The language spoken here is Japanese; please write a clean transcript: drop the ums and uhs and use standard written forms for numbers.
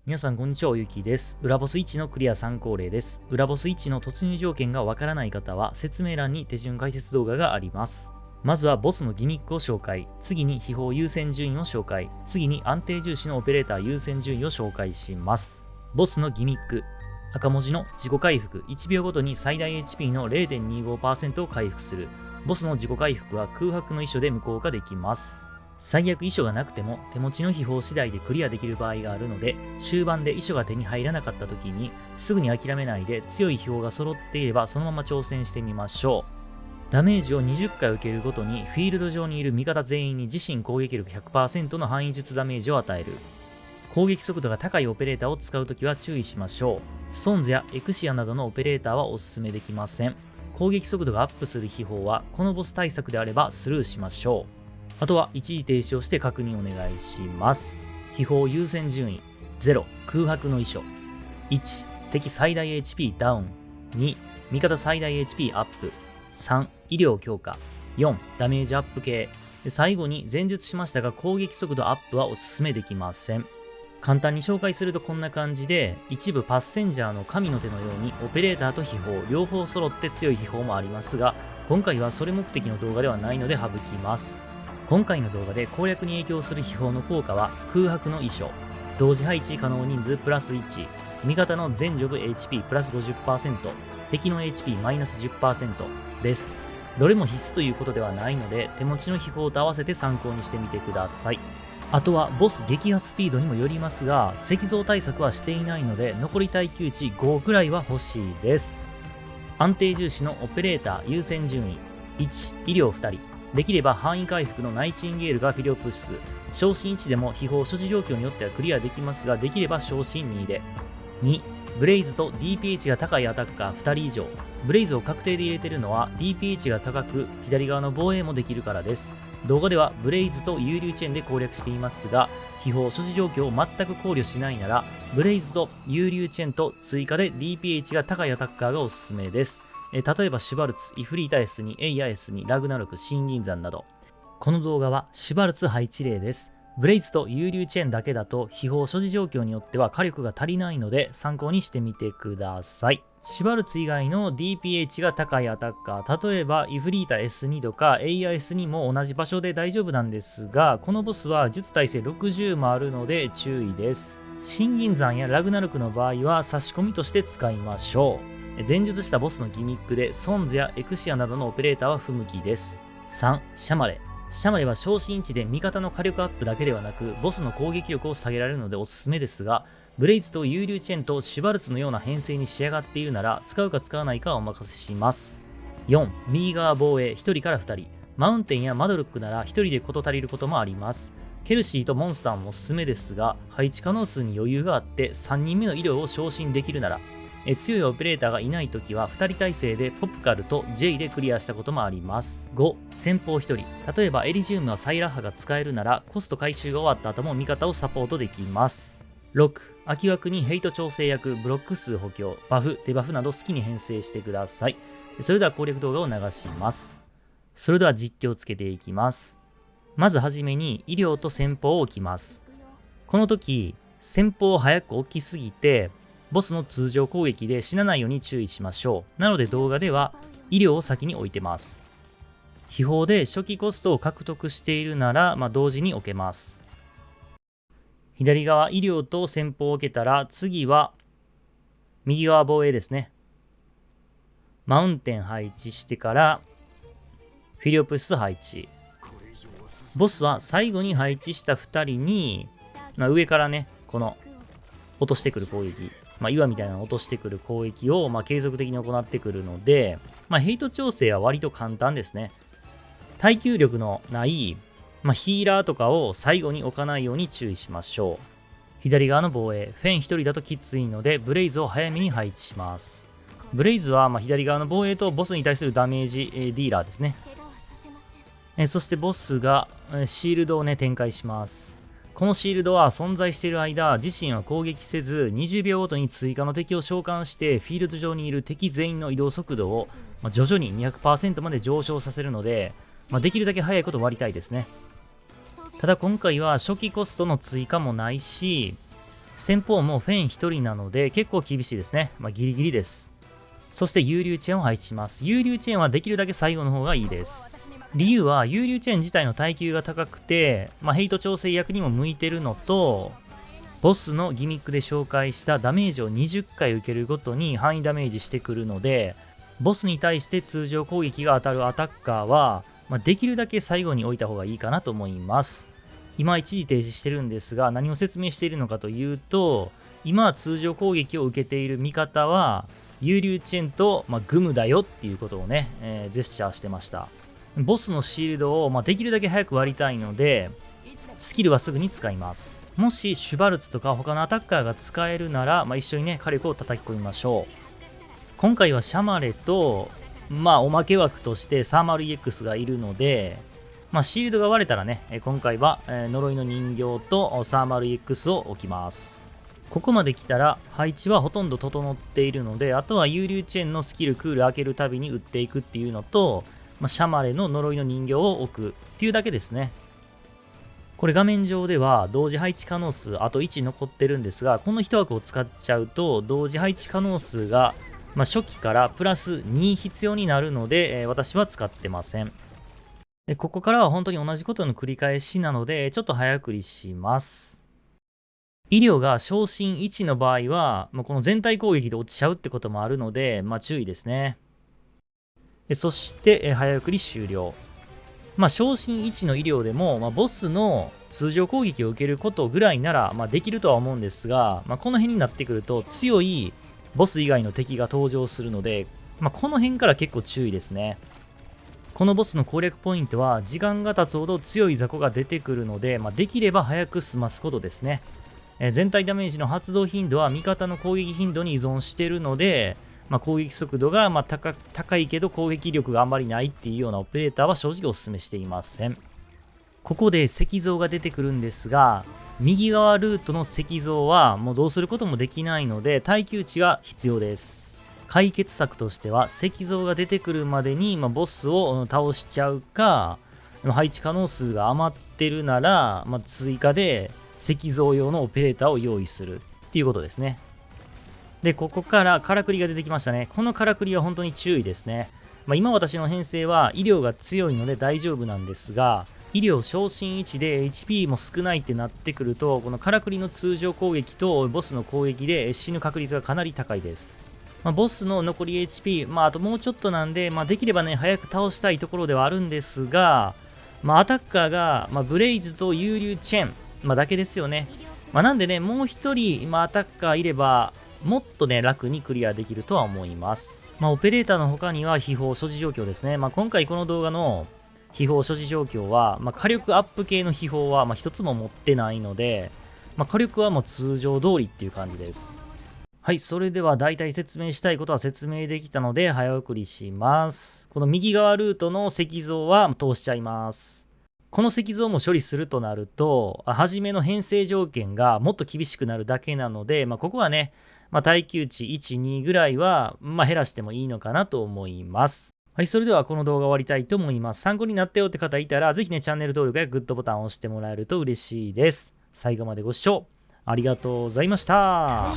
皆さんこんにちは、おゆきです。裏ボス1のクリア参考例です。裏ボス1の突入条件がわからない方は説明欄に手順解説動画があります。まずはボスのギミックを紹介、次に秘宝優先順位を紹介、次に安定重視のオペレーター優先順位を紹介します。ボスのギミック、赤文字の自己回復、1秒ごとに最大 HP の 0.25% を回復する。ボスの自己回復は空白の遺書で無効化できます。最悪遺書がなくても手持ちの秘宝次第でクリアできる場合があるので、終盤で遺書が手に入らなかった時にすぐに諦めないで、強い秘宝が揃っていればそのまま挑戦してみましょう。ダメージを20回受けるごとにフィールド上にいる味方全員に自身攻撃力 100% の範囲術ダメージを与える。攻撃速度が高いオペレーターを使うときは注意しましょう。ソンズやエクシアなどのオペレーターはおすすめできません。攻撃速度がアップする秘宝はこのボス対策であればスルーしましょう。あとは一時停止をして確認お願いします。秘宝優先順位0、空白の遺書。1、敵最大 HP ダウン。2、味方最大 HP アップ。3、医療強化。4、ダメージアップ系。最後に前述しましたが、攻撃速度アップはおすすめできません。簡単に紹介するとこんな感じで、一部パッセンジャーの神の手のようにオペレーターと秘宝両方揃って強い秘宝もありますが、今回はそれ目的の動画ではないので省きます。今回の動画で攻略に影響する秘宝の効果は空白の遺書、同時配置可能人数プラス1、味方の全力 HP プラス 50%、敵の HP マイナス 10% です。どれも必須ということではないので、手持ちの秘宝と合わせて参考にしてみてください。あとはボス撃破スピードにもよりますが、石像対策はしていないので残り耐久値5くらいは欲しいです。安定重視のオペレーター優先順位1、医療2人。できれば範囲回復のナイチンゲールがフィリオプス。昇進1でも秘宝所持状況によってはクリアできますが、できれば昇進2で。2、ブレイズと DPH が高いアタッカー2人以上。ブレイズを確定で入れているのは DPH が高く左側の防衛もできるからです。動画ではブレイズと有流チェーンで攻略していますが、秘宝所持状況を全く考慮しないなら、ブレイズと有流チェーンと追加で DPH が高いアタッカーがおすすめです。例えばシュバルツ、イフリータ S にエイヤ S にラグナロク、新銀山など。この動画はシュバルツ配置例です。ブレイズと有流チェーンだけだと秘宝所持状況によっては火力が足りないので参考にしてみてください。シュバルツ以外の DPH が高いアタッカー、例えばイフリータ S2 とかエイヤ S2 も同じ場所で大丈夫なんですが、このボスは術耐性60もあるので注意です。新銀山やラグナロクの場合は差し込みとして使いましょう。前述したボスのギミックでソンズやエクシアなどのオペレーターは不向きです。3、シャマレ。シャマレは昇進値で味方の火力アップだけではなくボスの攻撃力を下げられるのでおすすめですが、ブレイズと有流チェーンとシュバルツのような編成に仕上がっているなら使うか使わないかはお任せします。4、右側防衛1人から2人。マウンテンやマドルックなら1人で事足りることもあります。ケルシーとモンスターもおすすめですが、配置可能数に余裕があって3人目の医療を昇進できるなら、強いオペレーターがいないときは2人体制でポプカルと J でクリアしたこともあります。5、先鋒1人。例えばエリジウムはサイラッハが使えるならコスト回収が終わった後も味方をサポートできます。6、空き枠にヘイト調整役、ブロック数補強、バフ、デバフなど好きに編成してください。それでは攻略動画を流します。それでは実況をつけていきます。まずはじめに医療と先鋒を置きます。この時、先鋒を早く置きすぎてボスの通常攻撃で死なないように注意しましょう。なので動画では医療を先に置いてます。秘宝で初期コストを獲得しているなら、同時に置けます。左側医療と先鋒を置けたら、次は右側防衛ですね。マウンテン配置してからフィリオプス配置。ボスは最後に配置した2人に、上からね、この落としてくる攻撃、岩みたいなのを落としてくる攻撃を継続的に行ってくるので、ヘイト調整は割と簡単ですね。耐久力のない、ヒーラーとかを最後に置かないように注意しましょう。左側の防衛、フェン1人だときついのでブレイズを早めに配置します。ブレイズは左側の防衛とボスに対するダメージディーラーですね。そしてボスがシールドを展開します。このシールドは存在している間、自身は攻撃せず、20秒ごとに追加の敵を召喚して、フィールド上にいる敵全員の移動速度を徐々に 200% まで上昇させるので、できるだけ早いこと割りたいですね。ただ今回は初期コストの追加もないし、先方もフェン1人なので結構厳しいですね。ギリギリです。そして有流チェーンを配置します。有流チェーンはできるだけ最後の方がいいです。理由は有流チェーン自体の耐久が高くて、ヘイト調整役にも向いてるのと、ボスのギミックで紹介したダメージを20回受けるごとに範囲ダメージしてくるので、ボスに対して通常攻撃が当たるアタッカーは、できるだけ最後に置いた方がいいかなと思います。今一時停止してるんですが、何を説明しているのかというと、今は通常攻撃を受けている味方は有流チェーンと、グムだよっていうことをね、ジェスチャーしてました。ボスのシールドを、できるだけ早く割りたいので、スキルはすぐに使います。もしシュバルツとか他のアタッカーが使えるなら、一緒にね火力を叩き込みましょう。今回はシャマレとおまけ枠としてサーマル EX がいるので、シールドが割れたらね、今回は呪いの人形とサーマル EX を置きます。ここまで来たら配置はほとんど整っているので、あとは有流チェーンのスキルクール開けるたびに打っていくっていうのと、シャマレの呪いの人形を置くっていうだけですね。これ画面上では同時配置可能数あと1残ってるんですが、この1枠を使っちゃうと同時配置可能数が初期からプラス2必要になるので、私は使ってません。でここからは本当に同じことの繰り返しなので、ちょっと早送りします。医療が昇進1の場合は、この全体攻撃で落ちちゃうってこともあるので、注意ですね。そして、早送り終了。昇進1の医療でも、ボスの通常攻撃を受けることぐらいなら、できるとは思うんですが、この辺になってくると強いボス以外の敵が登場するので、この辺から結構注意ですね。このボスの攻略ポイントは、時間が経つほど強い雑魚が出てくるので、できれば早く済ますことですね。全体ダメージの発動頻度は味方の攻撃頻度に依存しているので、攻撃速度が高いけど攻撃力があんまりないっていうようなオペレーターは正直お勧めしていません。ここで石像が出てくるんですが、右側ルートの石像はもうどうすることもできないので耐久値が必要です。解決策としては石像が出てくるまでにボスを倒しちゃうか、配置可能数が余ってるなら、追加で石像用のオペレーターを用意するっていうことですね。で、ここからからくりが出てきましたね。このからくりは本当に注意ですね。今私の編成は医療が強いので大丈夫なんですが、医療昇進1で HP も少ないってなってくると、このからくりの通常攻撃とボスの攻撃で死ぬ確率がかなり高いです。ボスの残り HP、あともうちょっとなんで、できればね、早く倒したいところではあるんですが、アタッカーが、ブレイズと有流チェーン、だけですよね。なんでね、もう一人、アタッカーいれば、もっとね、楽にクリアできるとは思います。オペレーターの他には秘宝所持状況ですね。今回この動画の秘宝所持状況は、火力アップ系の秘宝は、一つも持ってないので、火力はもう通常通りっていう感じです。はい、それでは大体説明したいことは説明できたので、早送りします。この右側ルートの石像は通しちゃいます。この石像も処理するとなると、初めの編成条件がもっと厳しくなるだけなので、ここはね、耐久値1、2ぐらいは、減らしてもいいのかなと思います。はい、それではこの動画終わりたいと思います。参考になったよって方いたら、ぜひね、チャンネル登録やグッドボタンを押してもらえると嬉しいです。最後までご視聴ありがとうございました。